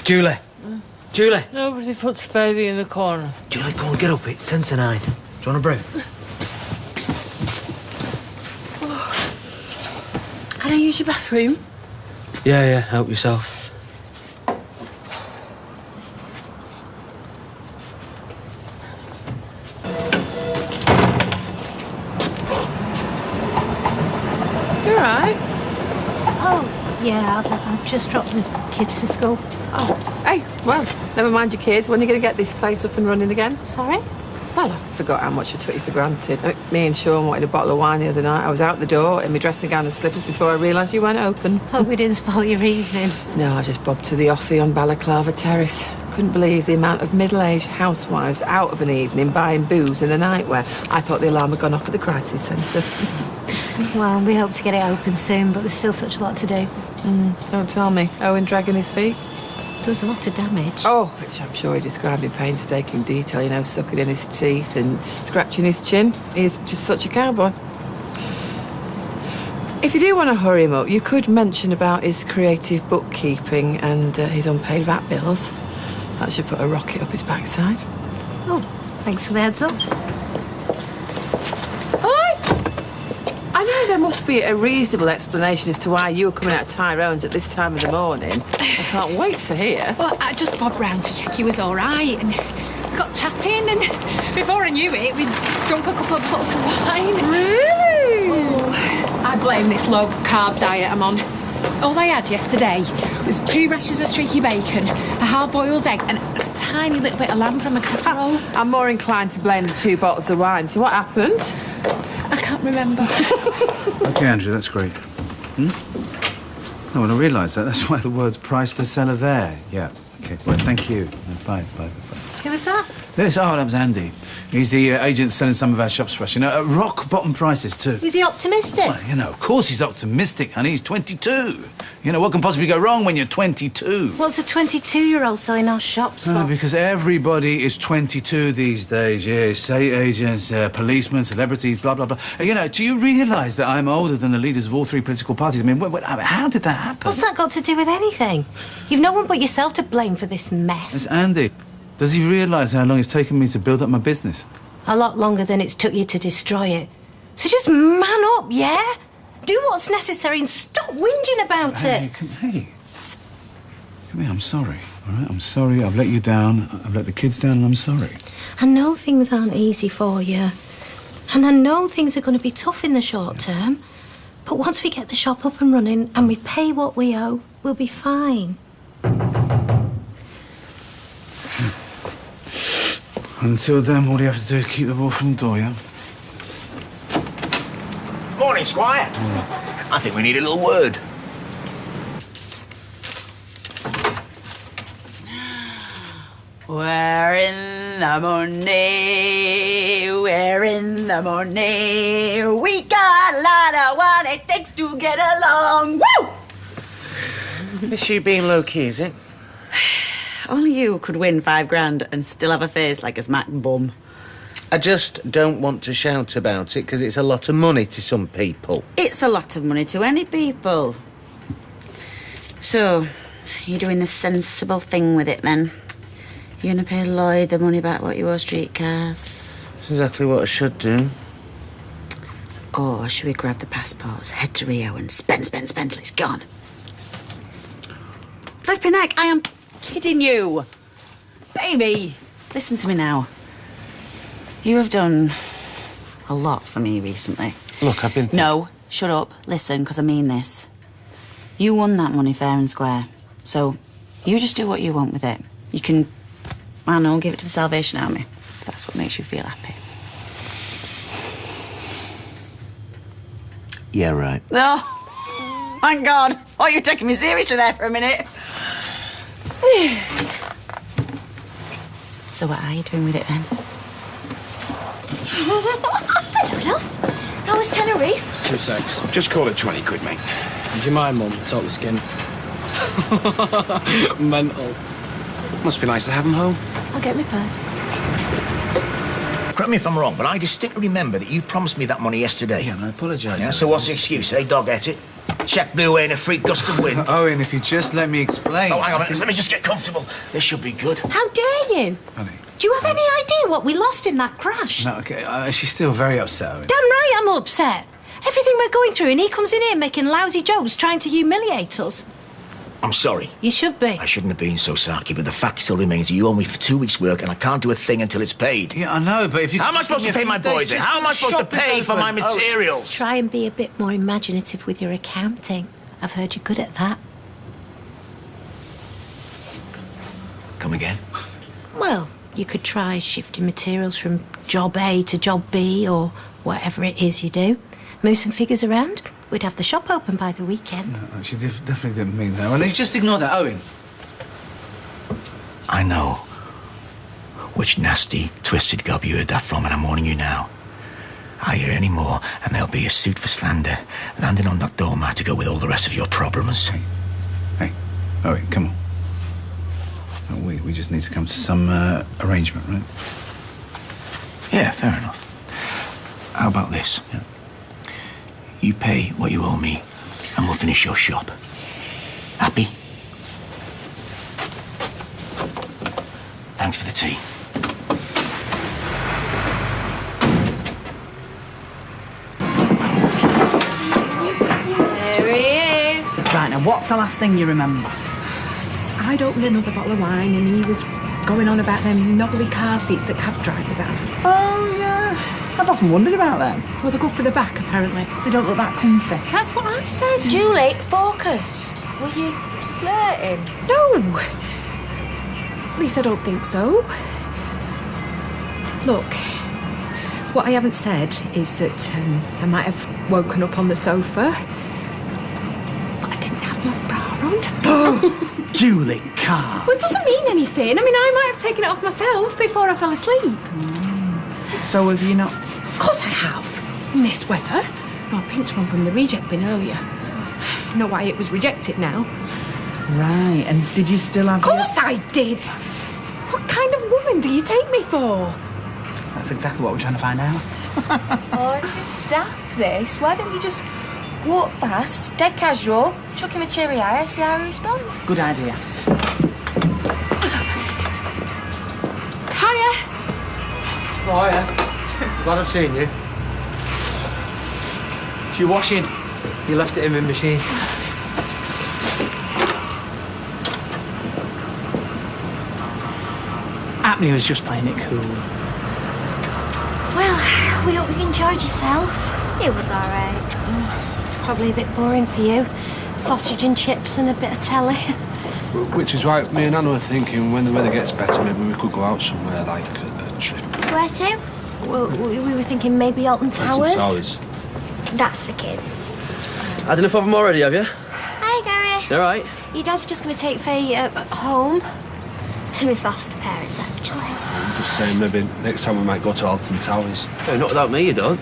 Julie. Julie. Nobody puts baby in the corner. Julie, go on, get up. It's 10 to 9. Do you want a brew? Can I use your bathroom? Yeah, help yourself. You all right? Oh, yeah, I've just dropped the kids to school. Oh, hey, well, never mind your kids. When are you going to get this place up and running again? Sorry? Well, I forgot how much I took you for granted. Me and Sean wanted a bottle of wine the other night. I was out the door in my dressing gown and slippers before I realised you weren't open. Hope we didn't spoil your evening. No, I just bobbed to the offie on Balaclava Terrace. Couldn't believe the amount of middle-aged housewives out of an evening buying booze in the nightwear. I thought the alarm had gone off at the crisis centre. Well, we hope to get it open soon, but there's still such a lot to do. Don't tell me. Owen dragging his feet? There was a lot of damage. Oh, which I'm sure he described in painstaking detail, you know, sucking in his teeth and scratching his chin. He's just such a cowboy. If you do want to hurry him up, you could mention about his creative bookkeeping and his unpaid VAT bills. That should put a rocket up his backside. Oh, thanks for the heads up. I know there must be a reasonable explanation as to why you were coming out of Tyrone's at this time of the morning. I can't wait to hear. Well, I just bobbed round to check he was all right, and we got chatting, and before I knew it, we'd drunk a couple of bottles of wine. Really? Oh, I blame this low-carb diet I'm on. All I had yesterday was 2 rashers of streaky bacon, a hard-boiled egg, and a tiny little bit of lamb from a casserole. I'm more inclined to blame the 2 bottles of wine. So what happened? I can't remember. OK, Andrew, that's great. No, well, I realised that. That's why the word's price to sell are there. Yeah, OK. Well, thank you. Bye. Who was that? Yes, that was Andy. He's the agent selling some of our shops for us. You know, at rock-bottom prices, too. Is he optimistic? Well, you know, of course he's optimistic, honey. He's 22. You know, what can possibly go wrong when you're 22? What's a 22-year-old selling our shops for? Because everybody is 22 these days, yeah. Estate agents, policemen, celebrities, blah, blah, blah. You know, do you realise that I'm older than the leaders of all 3 political parties? I mean, how did that happen? What's that got to do with anything? You've no one but yourself to blame for this mess. It's Andy. Does he realise how long it's taken me to build up my business? A lot longer than it's took you to destroy it. So just man up, yeah? Do what's necessary and stop whinging about it. Come here, I'm sorry, all right? I'm sorry, I've let you down, I've let the kids down, and I'm sorry. I know things aren't easy for you. And I know things are going to be tough in the short term. But once we get the shop up and running and we pay what we owe, we'll be fine. Until then, all you have to do is keep the ball from the door, yeah? Morning, Squire. I think we need a little word. We're in the morning, we're in the morning. We got a lot of what it takes to get along. Woo! This you being low-key, is it? Only you could win £5 and still have a face like a smack bum. I just don't want to shout about it because it's a lot of money to some people. It's a lot of money to any people. So, you're doing the sensible thing with it then? You're going to pay Lloyd the money back what you owe streetcars? That's exactly what I should do. Or should we grab the passports, head to Rio and spend till it's gone? Flipping heck, I am kidding you. Baby, listen to me now. You have done a lot for me recently. Look, I've been... No, shut up. Listen, because I mean this. You won that money fair and square. So you just do what you want with it. You can, I don't know, give it to the Salvation Army. If that's what makes you feel happy. Yeah, right. Oh, thank God. Oh, you're taking me seriously there for a minute. So what are you doing with it then? Hello, love. How was Tenerife? 2 secs. Just call it 20 quid, mate. Do you mind, Mum? Talk the skin. Mental. Must be nice to have him home. I'll get my purse. Correct me if I'm wrong, but I distinctly remember that you promised me that money yesterday. Yeah, and I apologise. Yeah, so what's the excuse, eh? Dog ate it. Check blew away in a freak gust of wind. Owen, if you just let me explain. Oh, hang on a minute. Let me just get comfortable. This should be good. How dare you? Honey. Do you have any idea what we lost in that crash? No, okay. She's still very upset, Owen. Damn right I'm upset. Everything we're going through and he comes in here making lousy jokes trying to humiliate us. I'm sorry. You should be. I shouldn't have been so sarky, but the fact still remains you owe me for 2 weeks' work and I can't do a thing until it's paid. Yeah, I know, but if you... How am I supposed to pay my boys then? How am I supposed to pay for my materials? Try and be a bit more imaginative with your accounting. I've heard you're good at that. Come again? Well, you could try shifting materials from job A to job B or whatever it is you do. Move some figures around. We'd have the shop open by the weekend. No, she definitely didn't mean that. Well, you just ignore that, Owen. I know which nasty, twisted gob you heard that from, and I'm warning you now. I hear any more, and there'll be a suit for slander landing on that doormat to go with all the rest of your problems. Hey, Owen, come on. No, we just need to come to some arrangement, right? Yeah, fair enough. How about this? Yeah. You pay what you owe me, and we'll finish your shop. Happy? Thanks for the tea. There he is. Right, now, what's the last thing you remember? I'd opened another bottle of wine and he was going on about them knobbly car seats that cab drivers have. Oh, yeah. I've often wondered about them. Well, they're good for the back, apparently. They don't look that comfy. That's what I said. Julie, focus. Were you flirting? No. At least I don't think so. Look, what I haven't said is that I might have woken up on the sofa, but I didn't have my bra on. Julie Carr. Well, it doesn't mean anything. I mean, I might have taken it off myself before I fell asleep. So have you not... Of course I have. In this weather. No, I pinched one from the reject bin earlier. Know why it was rejected now. Right, and did you still have... Of course I did. What kind of woman do you take me for? That's exactly what we're trying to find out. Oh, this is daft, this. Why don't you just walk past, dead casual, chuck him a cheery eye, see how he responds? Good idea. Hiya. Oh, yeah. Glad I've seen you. Is you washing? You left it in the machine. Apney was just playing it cool. Well, we hope you enjoyed yourself. It was all right. It's probably a bit boring for you. Sausage and chips and a bit of telly. Which is why me and Anna were thinking when the weather gets better, maybe we could go out somewhere, like a trip. Where to? Well, we were thinking maybe Alton Towers. Towers. That's for kids. Had enough of them already, have you? Hi, Gary. You all right? Your dad's just going to take Faye home. To my foster parents, actually. I'm just saying, maybe next time we might go to Alton Towers. No, not without me, you don't.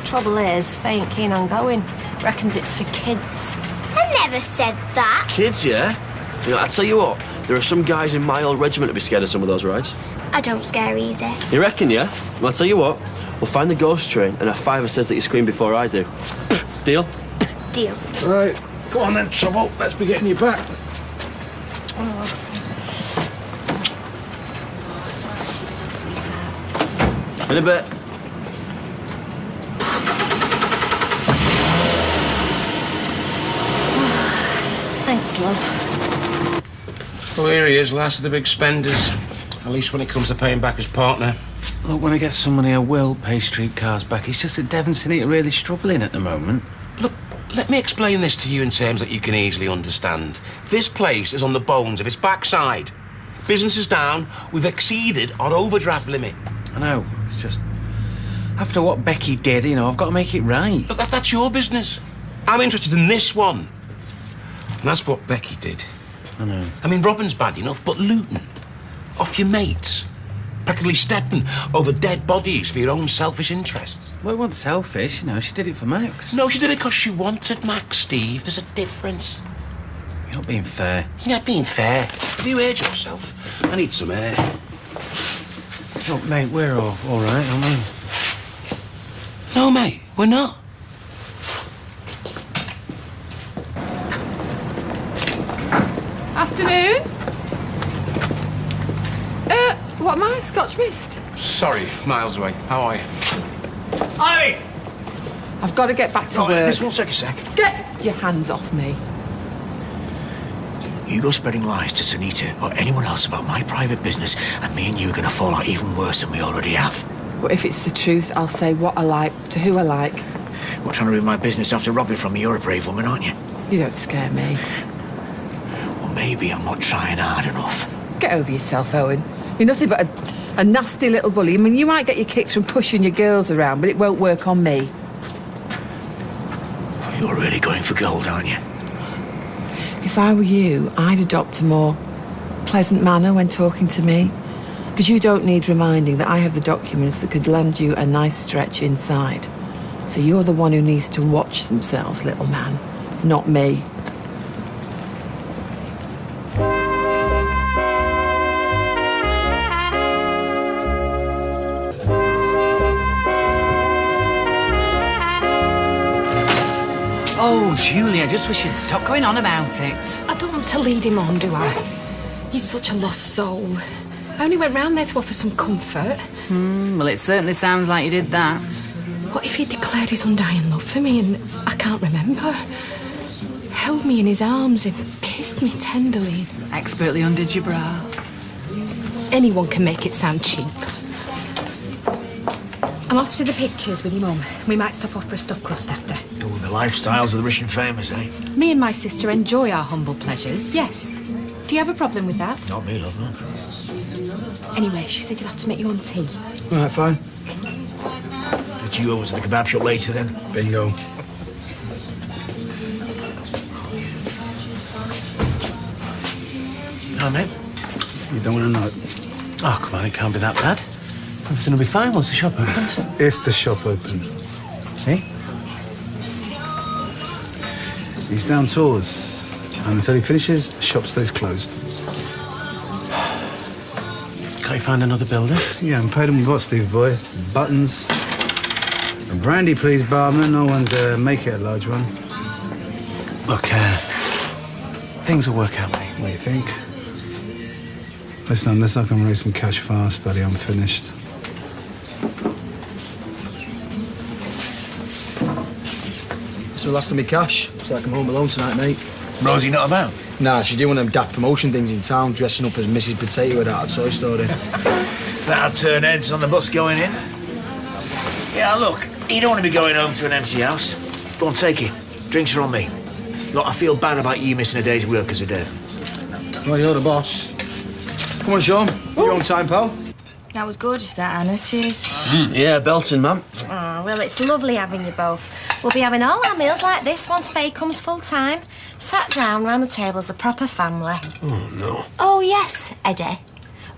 Trouble is, Faye ain't keen on going. Reckons it's for kids. I never said that. Kids, yeah? You know, I tell you what, there are some guys in my old regiment that'd be scared of some of those rides. I don't scare easy. You reckon, yeah? Well, I'll tell you what, we'll find the ghost train and a fiver says that you scream before I do. Deal? Deal. Right, go on then, Trouble. Let's be getting you back. In a bit. Thanks, love. Well, here he is, last of the big spenders. At least when it comes to paying back his partner. Look, when I get some money, I will pay streetcars back. It's just that Devon's seen it really struggling at the moment. Look, let me explain this to you in terms that you can easily understand. This place is on the bones of its backside. Business is down. We've exceeded our overdraft limit. I know, it's just... After what Becky did, you know, I've got to make it right. Look, that's your business. I'm interested in this one. And that's what Becky did. I know. I mean, robbing's bad enough, but looting off your mates, practically stepping over dead bodies for your own selfish interests. Well, it wasn't selfish, you know, she did it for Max. No, she did it because she wanted Max, Steve. There's a difference. You're not being fair. You're not being fair. Have you heard yourself? I need some air. Look, mate, we're all right, aren't we? No, mate, we're not. Afternoon. What am I? Scotch mist? Sorry, miles away. How are you? Ivy! I've got to get back to work. This won't take a sec. Get your hands off me. You go spreading lies to Sunita or anyone else about my private business, and me and you are going to fall out even worse than we already have. Well, if it's the truth, I'll say what I like to who I like. We're trying to ruin my business after robbing from me. You're a brave woman, aren't you? You don't scare me. Well, maybe I'm not trying hard enough. Get over yourself, Owen. You're nothing but a nasty little bully. I mean, you might get your kicks from pushing your girls around, but it won't work on me. You're really going for gold, aren't you? If I were you, I'd adopt a more pleasant manner when talking to me. Because you don't need reminding that I have the documents that could land you a nice stretch inside. So you're the one who needs to watch themselves, little man, not me. Oh, Julie, I just wish you'd stop going on about it. I don't want to lead him on, do I? He's such a lost soul. I only went round there to offer some comfort. Well, it certainly sounds like you did that. What if he declared his undying love for me and I can't remember? Held me in his arms and kissed me tenderly. Expertly undid your bra. Anyone can make it sound cheap. I'm off to the pictures with your mum. We might stop off for a stuffed crust after. Oh, the lifestyles of the rich and famous, eh? Me and my sister enjoy our humble pleasures, yes. Do you have a problem with that? Not me, love, no. Anyway, she said you'd have to make your own tea. All right, fine. Did you over to the kebab shop later, then? Bingo. No, mate. You don't want to know. Oh, come on, it can't be that bad. Everything will be fine once the shop opens. If the shop opens. Eh? He's down tools. And until he finishes, the shop stays closed. Can't you find another builder? Yeah, and paid him with what, Steve boy? Buttons. A brandy, please, barman. No one make it a large one. Look, things will work out, mate. What do you think? Listen, unless I can raise some cash fast, buddy, I'm finished. So last of me cash, so I come home alone tonight, mate. Rosie not about? Nah, she's doing one of them daft promotion things in town, dressing up as Mrs. Potato at our Toy Story. That'll turn heads on the bus going in. Yeah, look, you don't want to be going home to an empty house. Go on, take it. Drinks are on me. Look, I feel bad about you missing a day's work as a dev. Well, you're the boss. Come on, Sean. Your own time, pal. That was gorgeous, that, Anna. Cheers. Yeah, belting, ma'am. Oh, well, it's lovely having you both. We'll be having all our meals like this once Faye comes full-time. Sat down round the table as a proper family. Oh, no. Oh, yes, Eddie.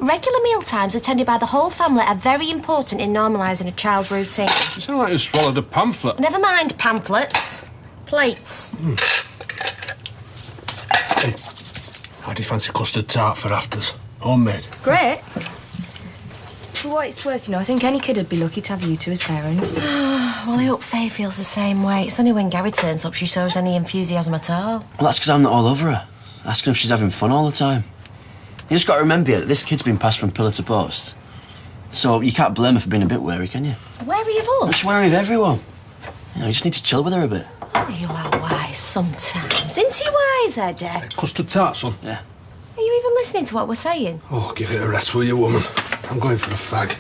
Regular meal times attended by the whole family are very important in normalising a child's routine. You sound like you swallowed a pamphlet. Never mind pamphlets. Plates. Hey, how do you fancy custard tart for afters? Homemade. Great. For what it's worth, you know, I think any kid would be lucky to have you two as parents. Well, I hope Faye feels the same way. It's only when Gary turns up she shows any enthusiasm at all. Well, that's because I'm not all over her. Asking if she's having fun all the time. You just got to remember that this kid's been passed from pillar to post. So you can't blame her for being a bit wary, can you? Wary of us? She's wary of everyone. You know, you just need to chill with her a bit. Oh, you are wise sometimes. Isn't he wise, Eddie? Custard tart, son. Yeah. Are you even listening to what we're saying? Oh, give it a rest, will you, woman? I'm going for a fag.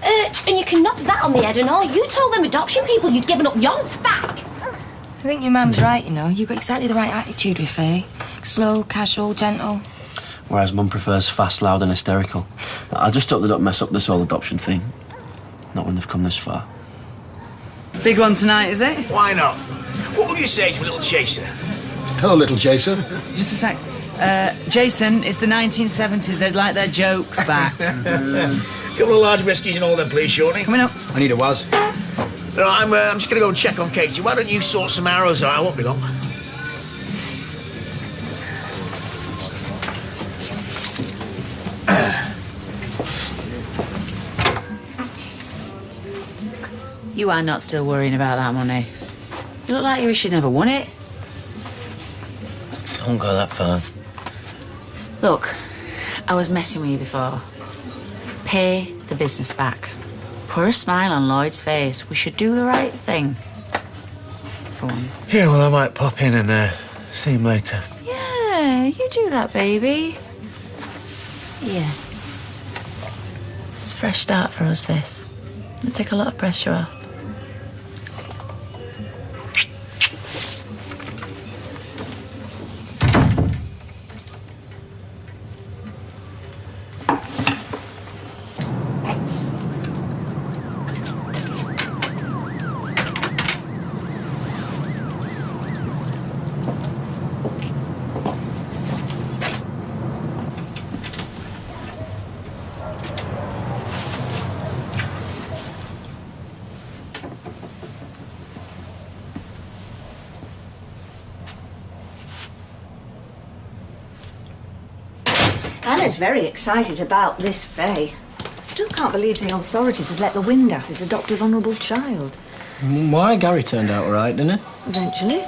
And you can knock that on the head and all. You told them adoption people you'd given up Yonk's back. I think your mum's right, you know. You've got exactly the right attitude with Faye. Slow, casual, gentle. Whereas Mum prefers fast, loud and hysterical. I just hope they don't mess up this whole adoption thing. Not when they've come this far. Big one tonight, is it? Why not? What would you say to a little chaser? Hello, little chaser. Just a sec. Jason, it's the 1970s. They'd like their jokes back. Couple of large whiskies and all them, please, Shawnee. Coming up. I need a was. No, I'm just going to go and check on Katie. Why don't you sort some arrows out? I won't be long. You are not still worrying about that money. You look like you wish you'd never won it. I won't go that far. Look, I was messing with you before. Pay the business back. Put a smile on Lloyd's face. We should do the right thing. For once. Yeah, well, I might pop in and see him later. Yeah, you do that, baby. Yeah. It's a fresh start for us, this. It'll take a lot of pressure off. Anna's very excited about this Faye. Still can't believe the authorities have let the Windasses adopt a vulnerable child. Why? Gary turned out all right, didn't he? Eventually.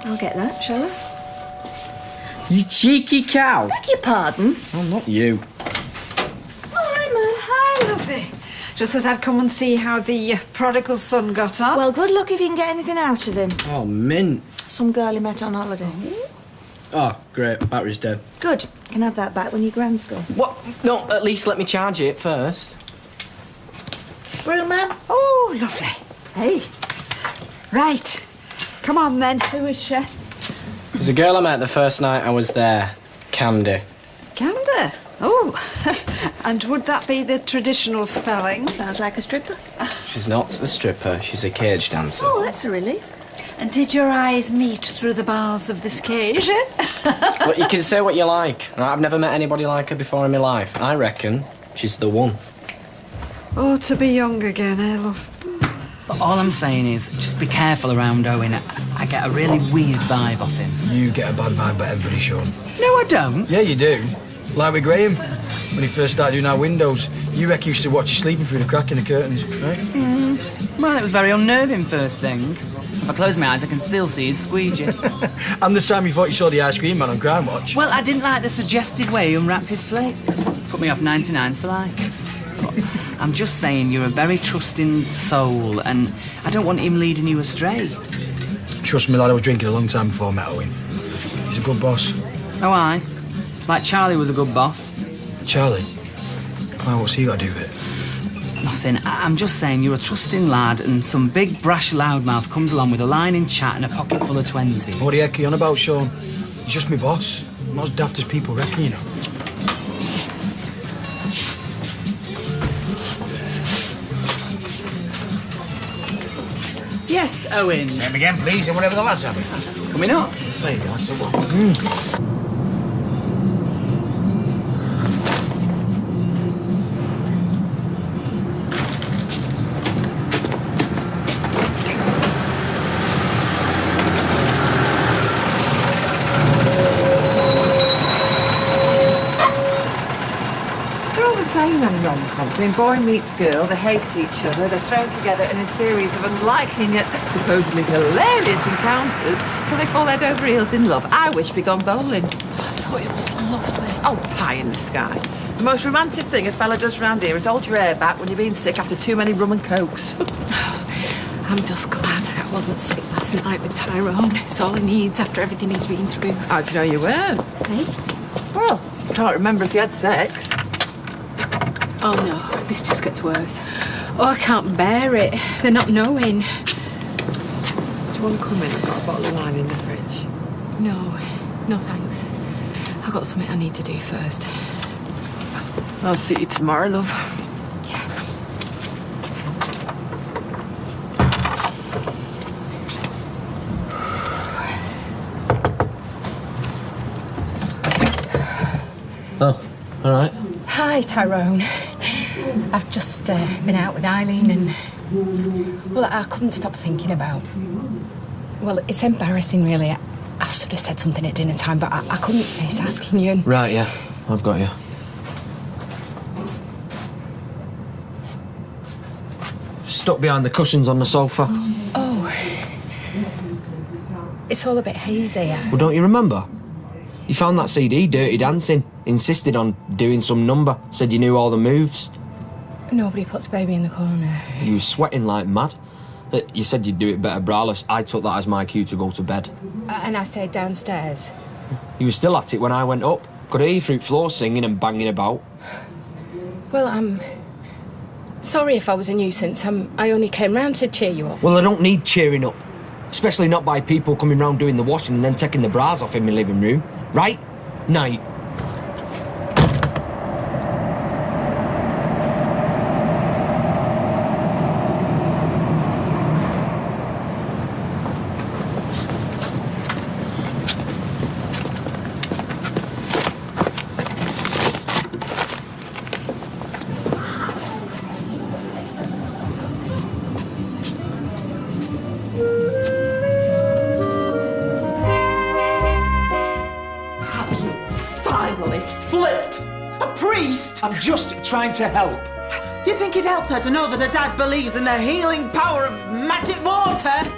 I'll get that, shall I? You cheeky cow. Beg your pardon? Oh, not you. Hi, man. Hi, lovey. Just thought I'd come and see how the prodigal son got on. Well, good luck if you can get anything out of him. Oh, mint. Some girl he met on holiday. Oh, great. Battery's dead. Good. Can have that back when your grand's gone. What? No, at least let me charge it first. Brew, man? Oh, lovely. Hey. Right. Come on, then. Who is she? There's a girl I met the first night I was there. Candy. Candy? Oh. And would that be the traditional spelling? Sounds like a stripper. She's not a stripper. She's a cage dancer. Oh, that's a relief. And did your eyes meet through the bars of this cage? But you can say what you like. I've never met anybody like her before in my life. I reckon she's the one. Oh, to be young again, eh, love? But all I'm saying is, just be careful around Owen. I get a really weird vibe off him. You get a bad vibe about everybody, Sean. No, I don't. Yeah, you do. Like with Graham, when he first started doing our windows. You reckon you used to watch you sleeping through the crack in the curtains, right? Well, it was very unnerving, first thing. If I close my eyes, I can still see his squeegee. And the time you thought you saw the ice cream man on Crime Watch. Well, I didn't like the suggested way he unwrapped his flakes. Put me off 99s for life. But I'm just saying you're a very trusting soul, and I don't want him leading you astray. Trust me, lad, I was drinking a long time before I met Owen. He's a good boss. Oh, aye? Like Charlie was a good boss. Charlie? Why, what's he got to do with it? Nothing. I'm just saying you're a trusting lad, and some big brash loudmouth comes along with a line in chat and a pocket full of 20s. What the heck are you on about, Sean? He's just my boss. I'm not as daft as people reckon, you know. Yes, Owen. Same again, please, and whatever the lads have it. Coming up. There you go, that's the one. Rom-coms. When boy meets girl, they hate each other, they're thrown together in a series of unlikely and yet supposedly hilarious encounters, so they fall head over heels in love. I wish we'd gone bowling. I thought it was lovely. Oh, pie in the sky. The most romantic thing a fella does round here is hold your hair back when you're being sick after too many rum and cokes. I'm just glad that I wasn't sick last night with Tyrone. It's all he needs after everything he's been through. How'd you know you weren't? Hey? Well, I can't remember if you had sex. Oh no, this just gets worse. Oh, I can't bear it. They're not knowing. Do you want to come in? I've got a bottle of wine in the fridge. No thanks. I've got something I need to do first. I'll see you tomorrow, love. Oh, all right. Hi, Tyrone. I've just been out with Eileen and... Well, I couldn't stop thinking about... Well, it's embarrassing, really. I should have said something at dinner time, but I couldn't face asking you. And... Right, yeah. I've got you. Stuck behind the cushions on the sofa. Oh. It's all a bit hazy. Well, don't you remember? You found that CD, Dirty Dancing, insisted on doing some number, said you knew all the moves. Nobody puts baby in the corner. You was sweating like mad. You said you'd do it better braless. I took that as my cue to go to bed. And I stayed downstairs. You were still at it when I went up. Could hear you through the floor singing and banging about. Well, I'm sorry if I was a nuisance. I only came round to cheer you up. Well, I don't need cheering up. Especially not by people coming round doing the washing and then taking the bras off in my living room. Right? Night. I'm just trying to help. Do you think it helps her to know that her dad believes in the healing power of magic water?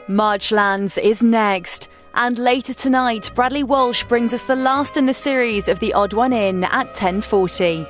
Marchlands is next. And later tonight, Bradley Walsh brings us the last in the series of The Odd One In at 10:40.